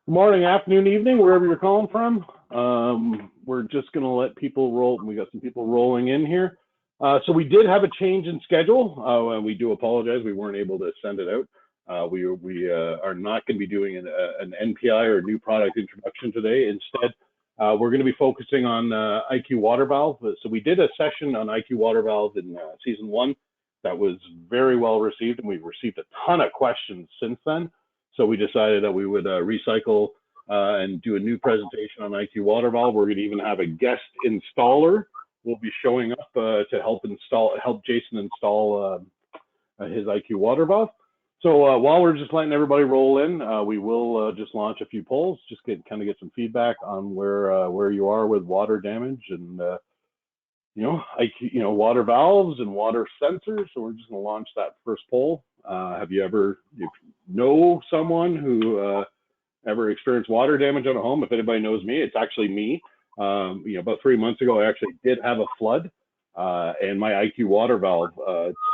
Good morning, afternoon, evening, wherever you're calling from. We're just going to let people roll. We got some people rolling in here. So we did have a change in schedule, and we do apologize. We weren't able to send it out. We are not going to be doing an NPI or new product introduction today. Instead, we're going to be focusing on IQ water valve. So we did a session on IQ water valve in season 1 that was very well received, and we've received a ton of questions since then. So we decided that we would recycle and do a new presentation on IQ water valve. We're going to even have a guest installer will be showing up to help Jason install his IQ water valve. So while we're just letting everybody roll in, we will just launch a few polls, just get some feedback on where you are with water damage and water valves and water sensors. So we're just going to launch that first poll. Have you ever, if you know someone who ever experienced water damage on a home? If anybody knows me, it's actually me. About 3 months ago, I actually did have a flood, and my IQ water valve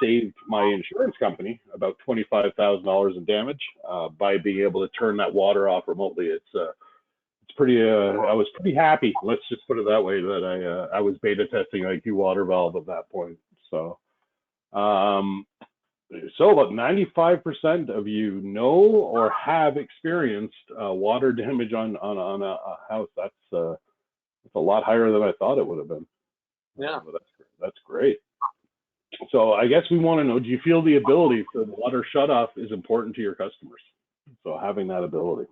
saved my insurance company about $25,000 in damage by being able to turn that water off remotely. It's pretty. I was pretty happy. Let's just put it that way. That I was beta testing IQ water valve at that point. So. So about 95% of you know or have experienced water damage on a house. That's a lot higher than I thought it would have been. Yeah, that's great. So I guess we want to know: do you feel the ability for the water shutoff is important to your customers? So having that ability,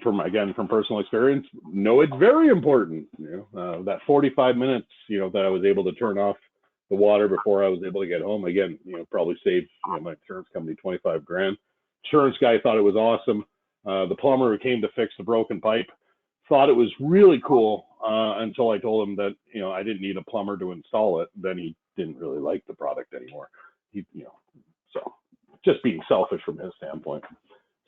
from personal experience, know it's very important. That 45 minutes, that I was able to turn off the water before I was able to get home. Again, probably saved my insurance company 25 grand. Insurance guy thought it was awesome. The plumber who came to fix the broken pipe thought it was really cool until I told him that I didn't need a plumber to install it. Then he didn't really like the product anymore. So just being selfish from his standpoint.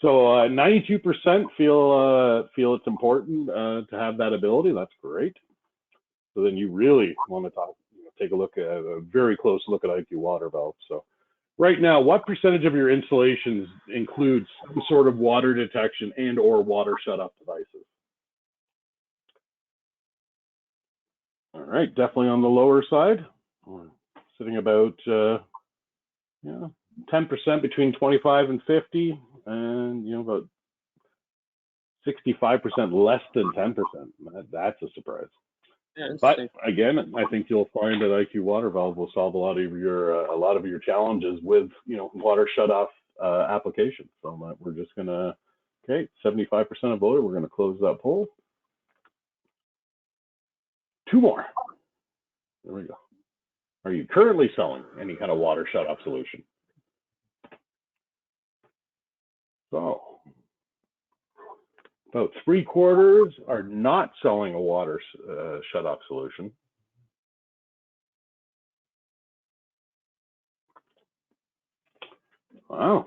So 92% feel it's important to have that ability. That's great. So then you really want to take a very close look at IQ water valve. So right now, what percentage of your installations includes some sort of water detection and or water shut-off devices? All right, definitely on the lower side. We're sitting about 10% between 25 and 50, and about 65% less than 10%. That's a surprise. Yeah, but again, I think you'll find that IQ water valve will solve a lot of your challenges with water shutoff applications. So we're just gonna 75% of voted. We're gonna close that poll. 2 more. There we go. Are you currently selling any kind of water shutoff solution? So about 3/4 are not selling a water shutoff solution. Wow.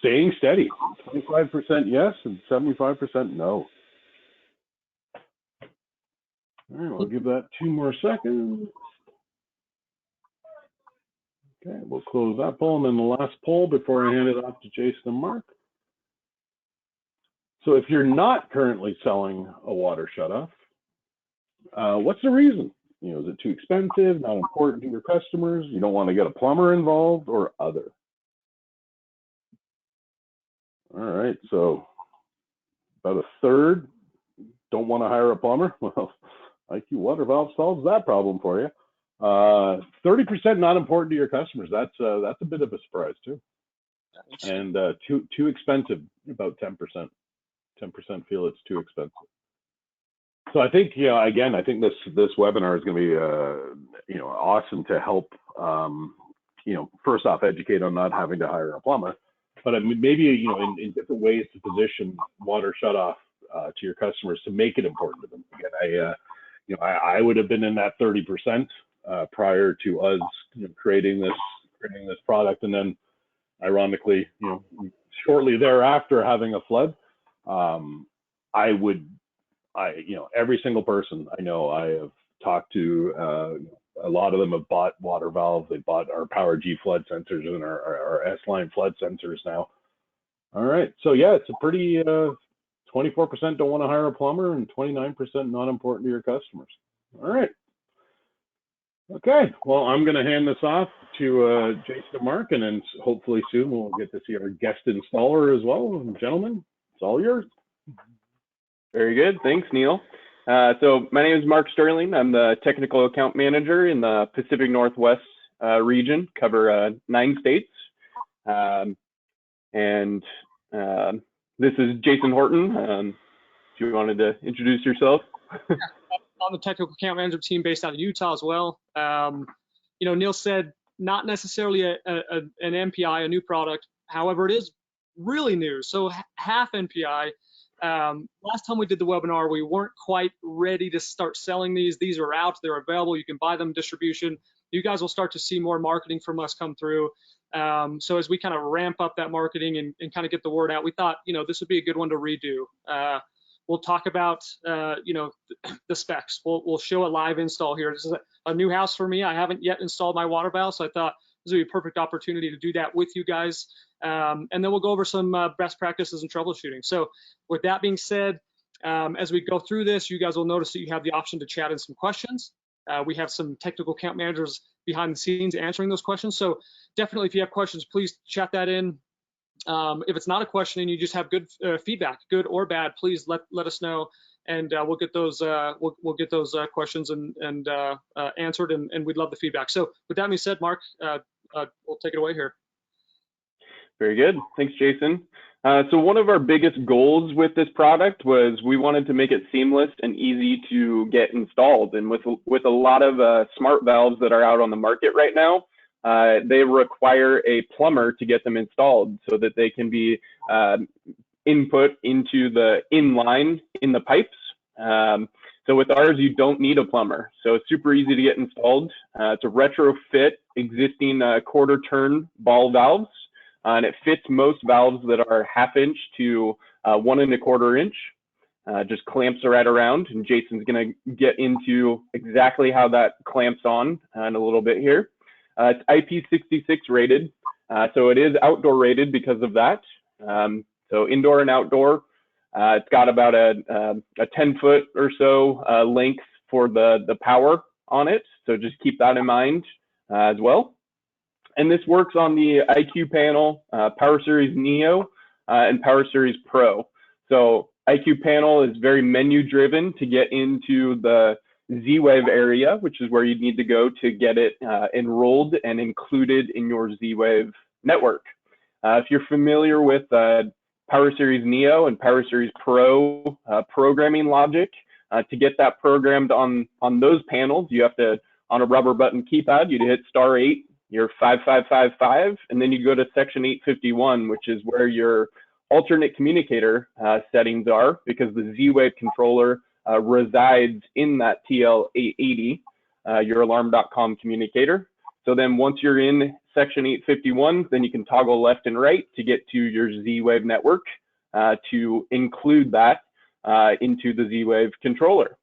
Staying steady. 25% yes and 75% no. All right, we'll give that 2 more seconds. Okay, we'll close that poll, and then the last poll before I hand it off to Jason and Mark. So if you're not currently selling a water shutoff, what's the reason? Is it too expensive, not important to your customers, you don't want to get a plumber involved, or other? All right, so about 1/3 don't want to hire a plumber. Well, IQ water valve solves that problem for you. 30% not important to your customers. That's a bit of a surprise too. And too expensive, about 10%. 10% feel it's too expensive. So I think, again, I think this webinar is going to be, awesome to help, first off, educate on not having to hire a plumber, but maybe, in different ways to position water shutoff to your customers to make it important to them. Again, I would have been in that 30% prior to us creating this product, and then ironically, shortly thereafter having a flood. Every single person I know I have talked to, a lot of them have bought water valves. They bought our PowerG flood sensors and our S-line flood sensors now. All right. So yeah, it's a pretty 24% don't want to hire a plumber and 29% not important to your customers. All right. Okay. Well, I'm going to hand this off to Jason and Mark, and then hopefully soon we'll get to see our guest installer as well. Gentlemen, it's all yours. Very good. Thanks, Neil. So my name is Mark Sterling. I'm the technical account manager in the Pacific Northwest region, cover 9 states. This is Jason Horton. If you wanted to introduce yourself. On the technical account management team based out of Utah as well. You know, Neil said not necessarily an MPI, a new product. However, it is really new. So half MPI. Last time we did the webinar, we weren't quite ready to start selling these. These are out, they're available. You can buy them distribution. You guys will start to see more marketing from us come through. So as we kind of ramp up that marketing and kind of get the word out, we thought, you know, this would be a good one to redo. We'll talk about, you know, the specs. We'll show a live install here. This is a new house for me. I haven't yet installed my water valve, so I thought this would be a perfect opportunity to do that with you guys. And then we'll go over some best practices and troubleshooting. So with that being said, as we go through this, you guys will notice that you have the option to chat in some questions. We have some technical account managers behind the scenes answering those questions. So definitely, if you have questions, please chat that in. If it's not a question and you just have good feedback, good or bad, please let us know, and we'll get those we'll get those questions and answered, and we'd love the feedback. So with that being said, Mark, we'll take it away here. Very good. Thanks, Jason. So one of our biggest goals with this product was we wanted to make it seamless and easy to get installed. And with a lot of smart valves that are out on the market right now, they require a plumber to get them installed so that they can be input into the inline in the pipes. So with ours, you don't need a plumber. So it's super easy to get installed. It's a retrofit existing quarter turn ball valves. And it fits most valves that are 1/2 inch to 1 1/4 inch. Just clamps right around, and Jason's gonna get into exactly how that clamps on in a little bit here. It's IP66 rated, so it is outdoor rated because of that. So indoor and outdoor. It's got about a 10-foot or so length for the power on it, so just keep that in mind as well. And this works on the IQ panel, Power Series Neo, and Power Series Pro. So IQ panel is very menu driven to get into the Z-Wave area, which is where you'd need to go to get it enrolled and included in your Z-Wave network. If you're familiar with Power Series Neo and Power Series Pro programming logic, to get that programmed on those panels, you have to, on a rubber button keypad, you'd hit *8. Your 5555, and then you go to section 851, which is where your alternate communicator settings are, because the Z-Wave controller resides in that TL880, your alarm.com communicator. So then once you're in section 851, then you can toggle left and right to get to your Z-Wave network to include that into the Z-Wave controller.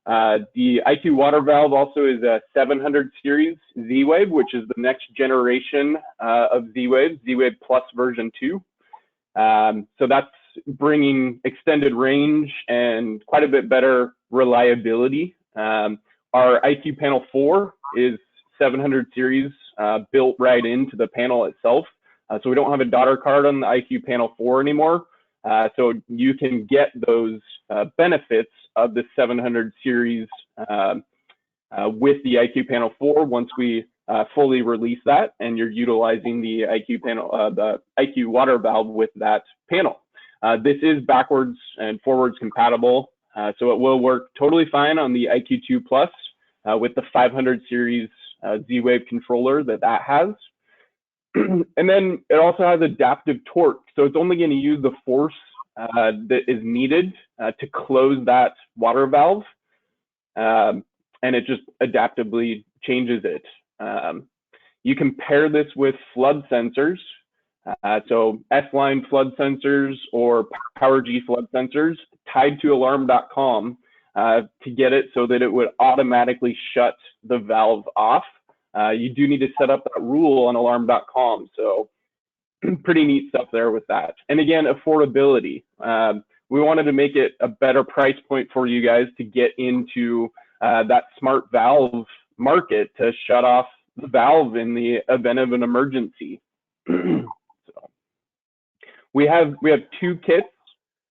The IQ water valve also is a 700 series Z-Wave, which is the next generation of Z-Wave, Z-Wave Plus version 2. So that's bringing extended range and quite a bit better reliability. Our IQ Panel 4 is 700 series built right into the panel itself. So we don't have a daughter card on the IQ Panel 4 anymore. So you can get those benefits of the 700 series with the IQ Panel 4 once we fully release that, and you're utilizing the IQ panel, the IQ water valve with that panel. This is backwards and forwards compatible, so it will work totally fine on the IQ2 Plus with the 500 series Z-Wave controller that has. And then it also has adaptive torque, so it's only going to use the force that is needed to close that water valve, and it just adaptively changes it. You can pair this with flood sensors, so S-line flood sensors or PowerG flood sensors tied to alarm.com to get it so that it would automatically shut the valve off. You do need to set up that rule on alarm.com. So pretty neat stuff there with that. And again, affordability. We wanted to make it a better price point for you guys to get into that smart valve market to shut off the valve in the event of an emergency. So we have 2 kits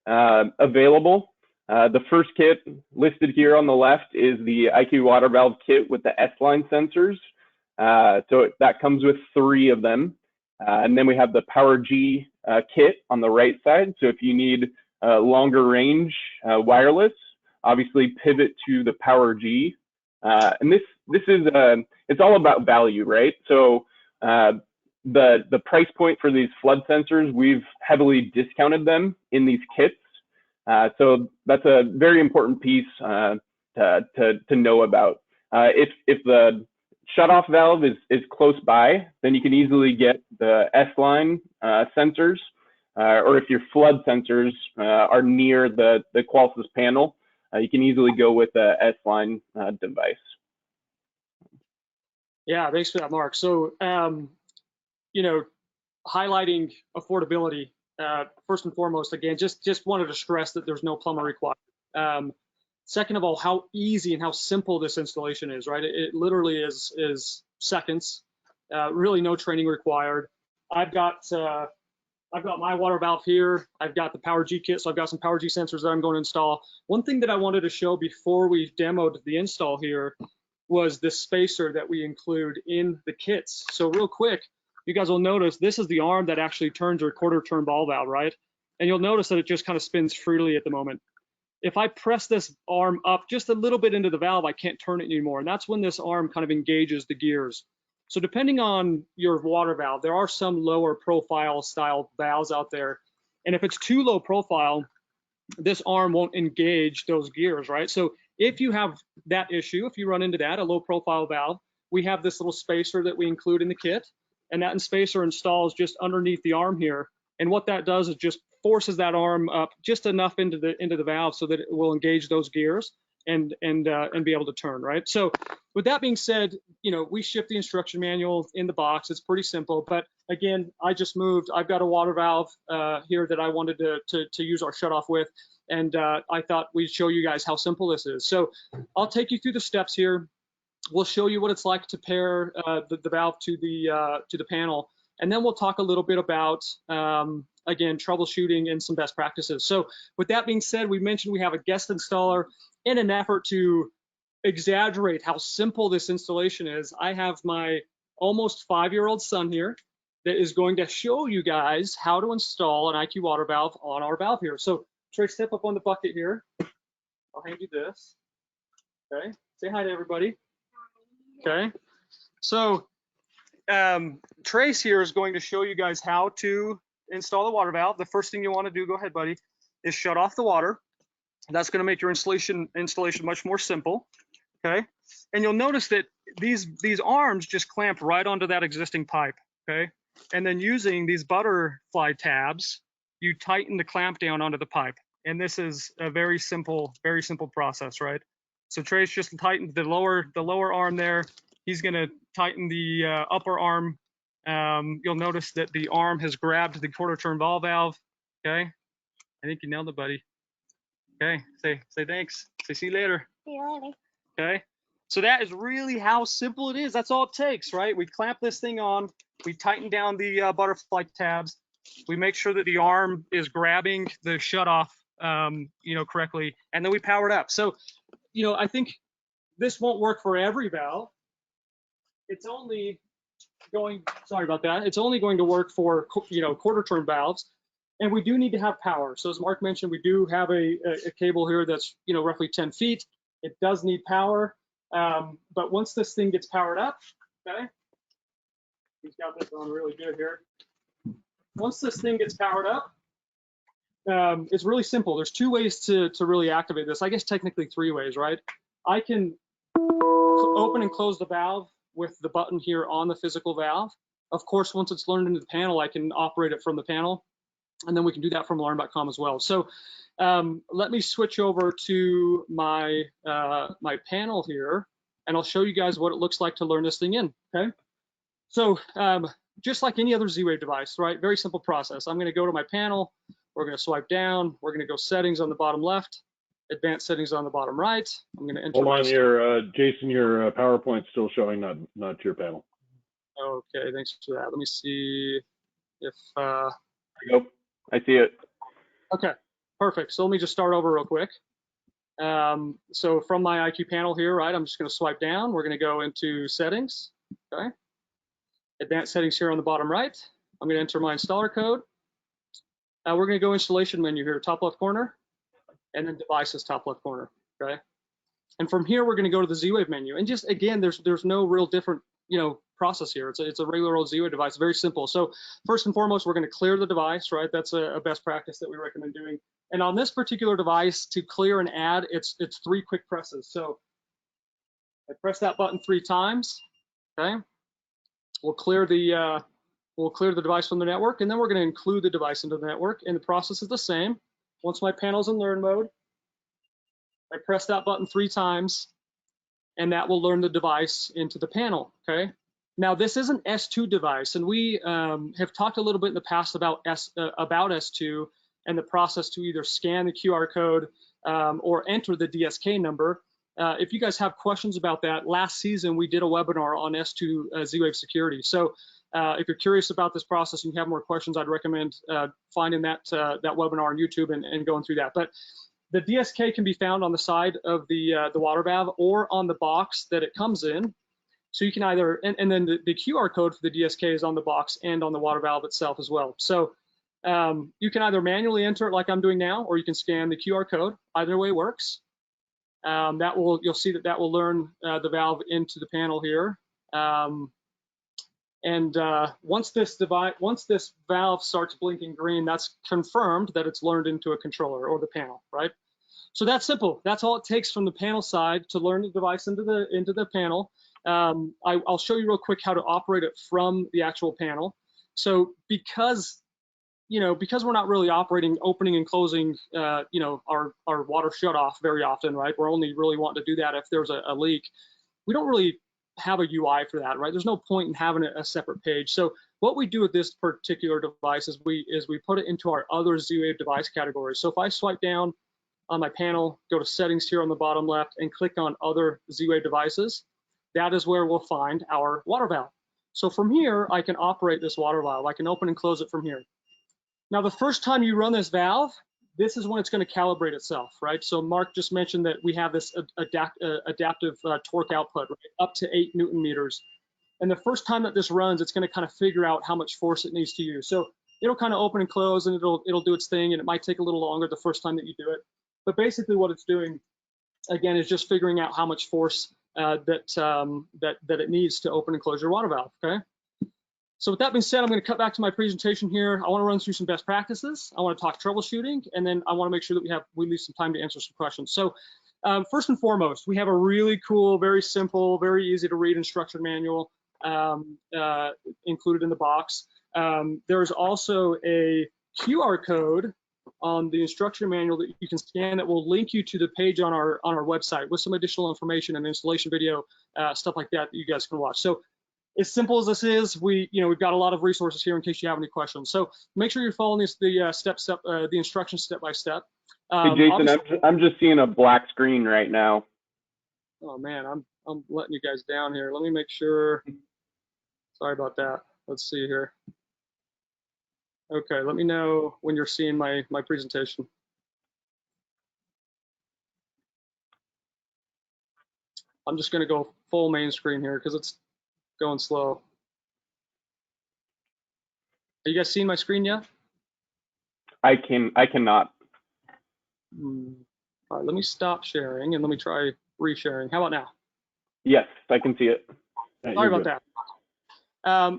available. The first kit listed here on the left is the IQ water valve kit with the S-line sensors. So that comes with 3 of them. And then we have the PowerG kit on the right side. So if you need longer range wireless, obviously pivot to the PowerG. And this is it's all about value, right? So the price point for these flood sensors, we've heavily discounted them in these kits. So that's a very important piece to know about. If the shutoff valve is close by, then you can easily get the S-line sensors, or if your flood sensors are near the Qualys panel, you can easily go with the S-line device. Yeah, thanks for that, Mark. So, you know, highlighting affordability, first and foremost, again, just wanted to stress that there's no plumber required. Second of all, how easy and how simple this installation is, right? It literally is seconds, really no training required. I've got my water valve here. I've got the PowerG kit, so I've got some PowerG sensors that I'm going to install. One thing that I wanted to show before we demoed the install here was the spacer that we include in the kits. So real quick, you guys will notice this is the arm that actually turns your quarter turn ball valve, right? And you'll notice that it just kind of spins freely at the moment. If I press this arm up just a little bit into the valve, I can't turn it anymore. And that's when this arm kind of engages the gears. So depending on your water valve, there are some lower profile style valves out there. And if it's too low profile, this arm won't engage those gears, right? So if you have that issue, if you run into that, a low profile valve, we have this little spacer that we include in the kit. And that spacer installs just underneath the arm here. And what that does is just forces that arm up just enough into the valve so that it will engage those gears and be able to turn, right? So with that being said, you know, we ship the instruction manual in the box. It's pretty simple, but again, I just moved. I've got a water valve here that I wanted to use our shutoff with, and I thought we'd show you guys how simple this is. So I'll take you through the steps here. We'll show you what it's like to pair the valve to the panel, and then we'll talk a little bit about again, troubleshooting and some best practices. So with that being said, we mentioned we have a guest installer. In an effort to exaggerate how simple this installation is, I have my almost 5-year-old son here that is going to show you guys how to install an IQ water valve on our valve here. So Trey, step up on the bucket here. I'll hand you this. Okay, say hi to everybody. Okay, so Trace here is going to show you guys how to install the water valve. The first thing you want to do, go ahead, buddy, is shut off the water. That's going to make your installation much more simple. Okay, and you'll notice that these arms just clamp right onto that existing pipe. Okay, and then using these butterfly tabs, you tighten the clamp down onto the pipe. And this is a very simple process, right? So Trace just tightened the lower arm there. He's going to tighten the upper arm. You'll notice that the arm has grabbed the quarter turn ball valve. Okay, I think you nailed it, buddy. Okay, say thanks. Say see you later. See you later. Okay, so that is really how simple it is. That's all it takes, right? We clamp this thing on. We tighten down the butterfly tabs. We make sure that the arm is grabbing the shutoff, correctly, and then we power it up. So, I think this won't work for every valve. It's only going. Sorry about that. It's only going to work for quarter turn valves. And we do need to have power. So as Mark mentioned, we do have a cable here that's roughly 10 feet. It does need power, but once this thing gets powered up, okay, he's got this on really good here. Once this thing gets powered up, it's really simple. There's 2 ways to really activate this. I guess technically 3 ways, right? I can open and close the valve with the button here on the physical valve. Of course, once it's learned into the panel, I can operate it from the panel. And then we can do that from alarm.com as well. So let me switch over to my my panel here, and I'll show you guys what it looks like to learn this thing in. Okay. So just like any other Z-Wave device, right? Very simple process. I'm going to go to my panel. We're going to swipe down. We're going to go settings on the bottom left, advanced settings on the bottom right. I'm going to enter. Hold on, Jason, your PowerPoint's still showing, not your panel. Okay, thanks for that. Let me see if. There you go. I see it. Okay, perfect. So let me just start over real quick. So from my IQ panel here, right, I'm just going to swipe down. We're going to go into settings. Okay. Advanced settings here on the bottom right. I'm going to enter my installer code. We're going to go installation menu here, top left corner, and then devices, top left corner. Okay. And from here, we're going to go to the Z-Wave menu. And just again, there's no real different process here. It's a regular old Z-Wave device, very simple. So first and foremost, we're going to clear the device, right? That's a best practice that we recommend doing. And on this particular device, to clear and add, it's 3 quick presses. So I press that button 3 times. Okay. We'll clear the device from the network, and then we're going to include the device into the network. And the process is the same. Once my panel's in learn mode, I press that button 3 times, and that will learn the device into the panel. Okay. Now this is an S2 device, and we have talked a little bit in the past about S2 and the process to either scan the QR code or enter the DSK number. If you guys have questions about that, last season we did a webinar on S2 Z-Wave security. So if you're curious about this process and you have more questions, I'd recommend finding that webinar on YouTube and going through that. But the DSK can be found on the side of the water valve or on the box that it comes in. So you can either, and then the QR code for the DSK is on the box and on the water valve itself as well. So you can either manually enter it like I'm doing now, or you can scan the QR code. Either way works. You'll see that will learn the valve into the panel here. Once this valve starts blinking green, that's confirmed that it's learned into a controller or the panel, right? So that's simple. That's all it takes from the panel side to learn the device into the panel. I'll show you real quick how to operate it from the actual panel. So because we're not really operating opening and closing, our water shut off very often, right? We're only really wanting to do that if there's a leak. We don't really have a UI for that, right? There's no point in having a separate page. So what we do with this particular device is we put it into our other Z-Wave device category. So if I swipe down on my panel, go to settings here on the bottom left and click on other Z-Wave devices, that is where we'll find our water valve. So from here, I can operate this water valve. I can open and close it from here. Now, the first time you run this valve, this is when it's going to calibrate itself, right? So Mark just mentioned that we have this adaptive torque output, right? Up to 8 Newton meters. And the first time that this runs, it's going to kind of figure out how much force it needs to use. So it'll kind of open and close, and it'll do its thing, and it might take a little longer the first time that you do it. But basically what it's doing, again, is just figuring out how much force that it needs to open and close your water valve, okay? So with that being said, I'm going to cut back to my presentation here. I want to run through some best practices. I want to talk troubleshooting, and then I want to make sure that we leave some time to answer some questions. So first and foremost, we have a really cool, very simple, very easy to read instruction manual included in the box. There's also a QR code on the instruction manual that you can scan that will link you to the page on our website with some additional information and installation video, stuff like that you guys can watch. So as simple as this is, we've got a lot of resources here in case you have any questions. So make sure you're following the instructions step by step. Hey Jason, I'm just seeing a black screen right now. Oh man, I'm letting you guys down here. Let me make sure. Sorry about that. Let's see here. Okay, let me know when you're seeing my presentation. I'm just going to go full main screen here because it's going slow. Are you guys seeing my screen yet? I cannot. All right, let me stop sharing and let me try resharing. How about now? Yes, I can see it. Sorry about that.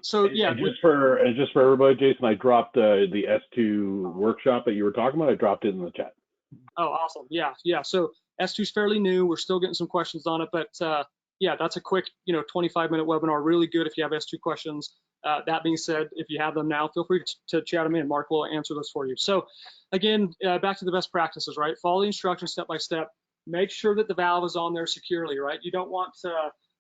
So yeah. And just for everybody, Jason, I dropped the S2 workshop that you were talking about. I dropped it in the chat. Oh, awesome. Yeah. So S2 is fairly new. We're still getting some questions on it, but yeah, that's a quick, 25-minute webinar. Really good if you have S2 questions. That being said, if you have them now, feel free to chat them in. Mark will answer those for you. So again, back to the best practices, right? Follow the instructions step by step. Make sure that the valve is on there securely, right? You don't want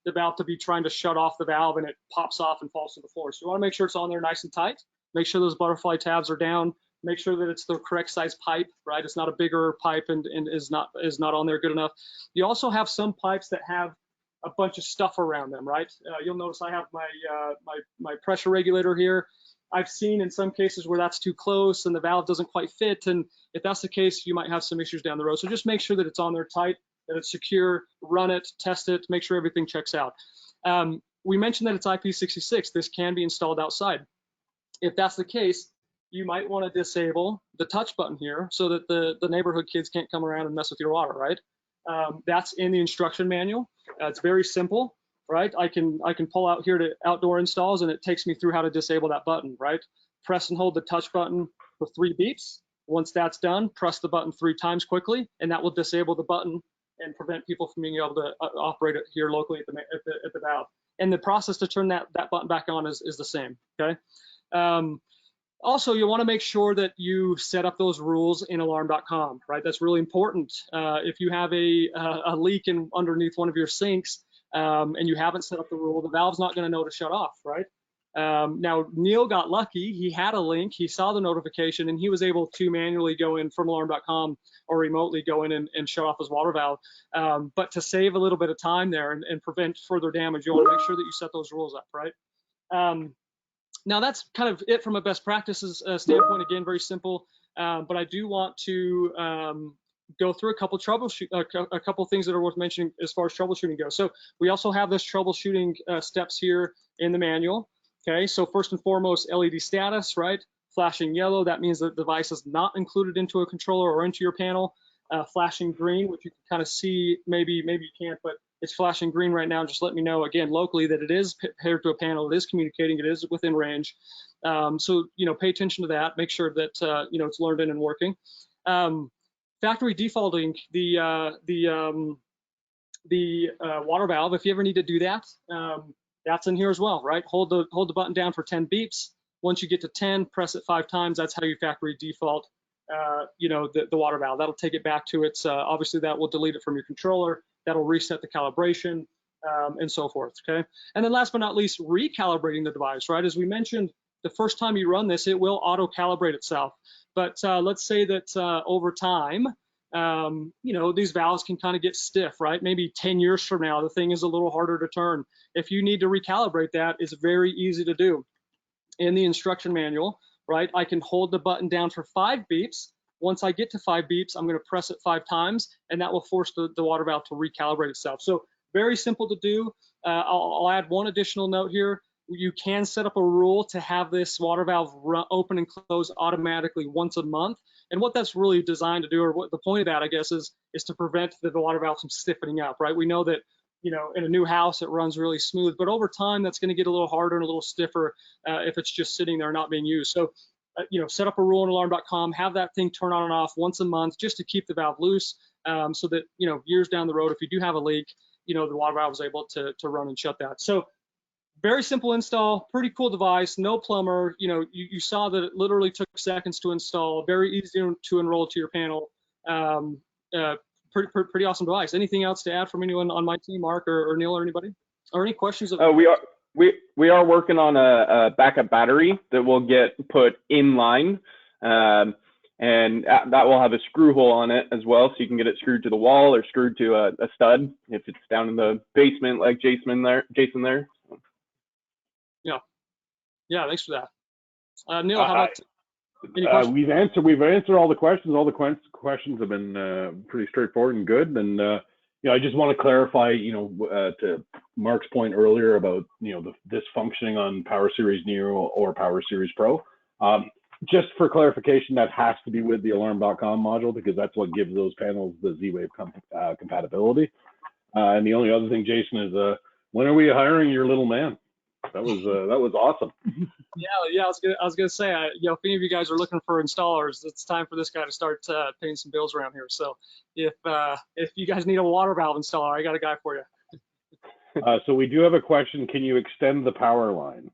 about to be trying to shut off the valve and it pops off and falls to the floor. So you want to make sure it's on there nice and tight. Make sure those butterfly tabs are down. Make sure that it's the correct size pipe, right? It's not a bigger pipe and is not on there good enough. You also have some pipes that have a bunch of stuff around them, right? You'll notice I have my pressure regulator here. I've seen in some cases where that's too close and the valve doesn't quite fit, and if that's the case, you might have some issues down the road. So just make sure that it's on there tight, that it's secure, run it, test it, make sure everything checks out. We mentioned that it's IP66. This can be installed outside. If that's the case, you might want to disable the touch button here so that the neighborhood kids can't come around and mess with your water, right? That's in the instruction manual. It's very simple, right? I can pull out here to outdoor installs and it takes me through how to disable that button, right? Press and hold the touch button for 3 beeps. Once that's done, press the button 3 times quickly, and that will disable the button and prevent people from being able to operate it here locally at the valve. And the process to turn that button back on is the same, okay? Also, you want to make sure that you set up those rules in alarm.com, right? That's really important. If you have a leak underneath one of your sinks and you haven't set up the rule, the valve's not going to know to shut off, right? Now, Neil got lucky. He had a link, he saw the notification, and he was able to manually go in from alarm.com or remotely go in and shut off his water valve. But to save a little bit of time there and prevent further damage, you want to make sure that you set those rules up, right? Now that's kind of it from a best practices standpoint. Again, very simple, but I do want to go through a couple things that are worth mentioning as far as troubleshooting goes. So we also have this troubleshooting steps here in the manual. Okay, so first and foremost, LED status, right? Flashing yellow, that means that the device is not included into a controller or into your panel. Flashing green, which you can kind of see, maybe you can't, but it's flashing green right now. Just let me know again locally that it is paired to a panel, it is communicating, it is within range. So pay attention to that. Make sure that it's learned in and working. Factory defaulting the water valve. If you ever need to do that, that's in here as well, right? Hold the button down for 10 beeps. Once you get to 10, press it 5 times. That's how you factory default the water valve. That'll take it back to its, obviously that will delete it from your controller. That'll reset the calibration and so forth, okay? And then last but not least, recalibrating the device, right? As we mentioned, the first time you run this, it will auto-calibrate itself. But let's say that over time, these valves can kind of get stiff, right? Maybe 10 years from now, the thing is a little harder to turn. If you need to recalibrate that, it's very easy to do. In the instruction manual, right, I can hold the button down for 5 beeps. Once I get to 5 beeps, I'm going to press it 5 times, and that will force the water valve to recalibrate itself. So very simple to do. I'll add one additional note here. You can set up a rule to have this water valve open and close automatically once a month. And what that's really designed to do, or what the point of that, I guess, is to prevent the water valve from stiffening up, right? We know that, in a new house, it runs really smooth, but over time, that's going to get a little harder and a little stiffer if it's just sitting there not being used. So, set up a rule in alarm.com, have that thing turn on and off once a month just to keep the valve loose so that, years down the road, if you do have a leak, the water valve is able to run and shut that. So very simple install, pretty cool device, no plumber. You saw that it literally took seconds to install, very easy to enroll to your panel. Pretty awesome device. Anything else to add from anyone on my team, Mark or Neil or anybody? Or any questions? We are working on a backup battery that will get put in line, and that will have a screw hole on it as well, so you can get it screwed to the wall or screwed to a stud if it's down in the basement like Jason there. Yeah, thanks for that. Neil, how about any questions? We've answered all the questions. All the questions have been pretty straightforward and good. And I just want to clarify, to Mark's point earlier about this functioning on Power Series Neo or Power Series Pro. Just for clarification, that has to be with the alarm.com module because that's what gives those panels the Z-Wave compatibility. And the only other thing, Jason, is when are we hiring your little man? That was awesome. Yeah. I was gonna say, if any of you guys are looking for installers, it's time for this guy to start paying some bills around here. So if you guys need a water valve installer, I got a guy for you. So we do have a question. Can you extend the power line?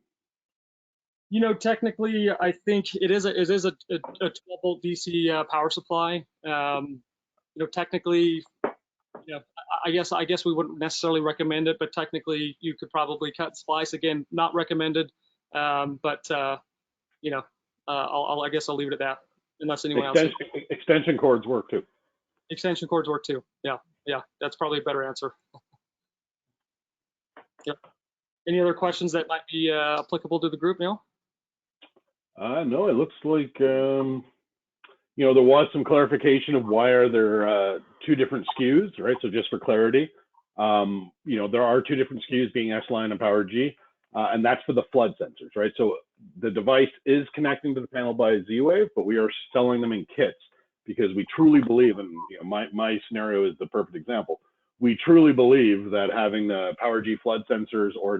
Technically, I think it is a 12-volt DC power supply. Technically, Yeah, I guess we wouldn't necessarily recommend it, but technically you could probably cut and splice. Again, not recommended. But you know, I guess I'll leave it at that, unless anyone else. Extension cords work too. Extension cords work too. Yeah, that's probably a better answer. Yep. Any other questions that might be applicable to the group, Neil? No, it looks like you know, there was some clarification of why are there 2 different SKUs, right? So just for clarity, you know, there are 2 different SKUs, being S-Line and PowerG, and that's for the flood sensors, right? So the device is connecting to the panel by Z-Wave, but we are selling them in kits because we truly believe, and you know, my scenario is the perfect example. We truly believe that having the PowerG flood sensors or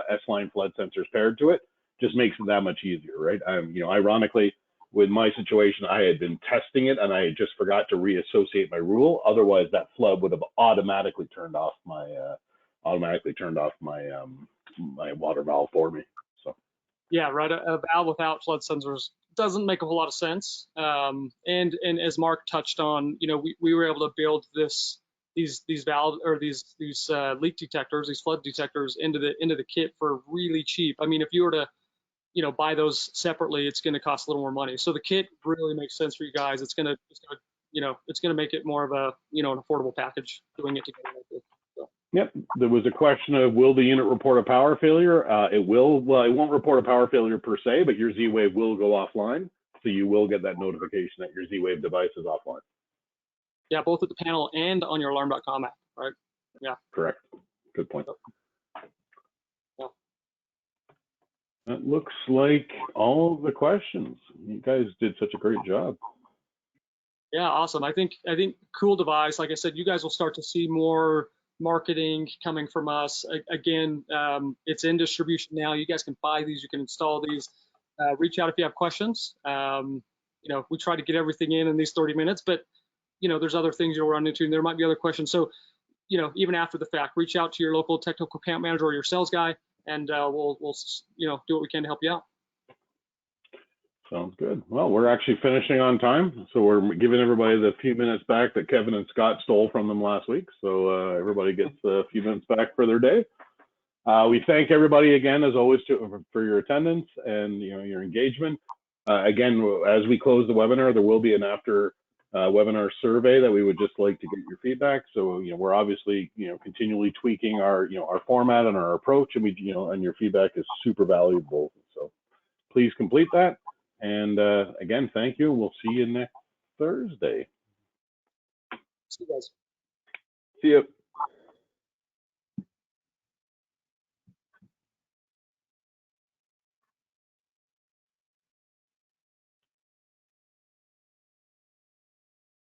S-Line flood sensors paired to it just makes it that much easier, right? You know, ironically, with my situation, I had been testing it and I had just forgot to reassociate my rule. Otherwise, that flood would have automatically turned off my my water valve for me. So Yeah, right. A valve without flood sensors doesn't make a whole lot of sense. And as Mark touched on, you know, we were able to build these valve or these leak detectors, these flood detectors into the kit for really cheap. I mean, if you were to, you know, buy those separately, it's going to cost a little more money. So the kit really makes sense for you guys. It's gonna you know, it's gonna make it more of a, you know, an affordable package doing it together. So. Yep, there was a question of will the unit report a power failure? It will. Well, it won't report a power failure per se, but your Z-Wave will go offline, so you will get that notification that your Z-Wave device is offline. Yeah, both at the panel and on your alarm.com app, right? Yeah. Correct. Good point. Yeah. That looks like all of the questions. You guys did such a great job. Yeah, awesome. I think cool device. Like I said, you guys will start to see more marketing coming from us. Again, it's in distribution now. You guys can buy these. You can install these. Reach out if you have questions. You know, we try to get everything in these 30 minutes, but you know, there's other things you'll run into, and there might be other questions. So, you know, even after the fact, reach out to your local technical account manager or your sales guy, and we'll you know, do what we can to help you out. Sounds good. Well, we're actually finishing on time, so we're giving everybody the few minutes back that Kevin and Scott stole from them last week. So everybody gets a few minutes back for their day. We thank everybody again, as always, for your attendance and your engagement. Again, as we close the webinar, there will be an after webinar survey that we would just like to get your feedback. So we're obviously continually tweaking our our format and our approach, and and your feedback is super valuable. So please complete that. And again, thank you. We'll see you next Thursday. See you guys. See you.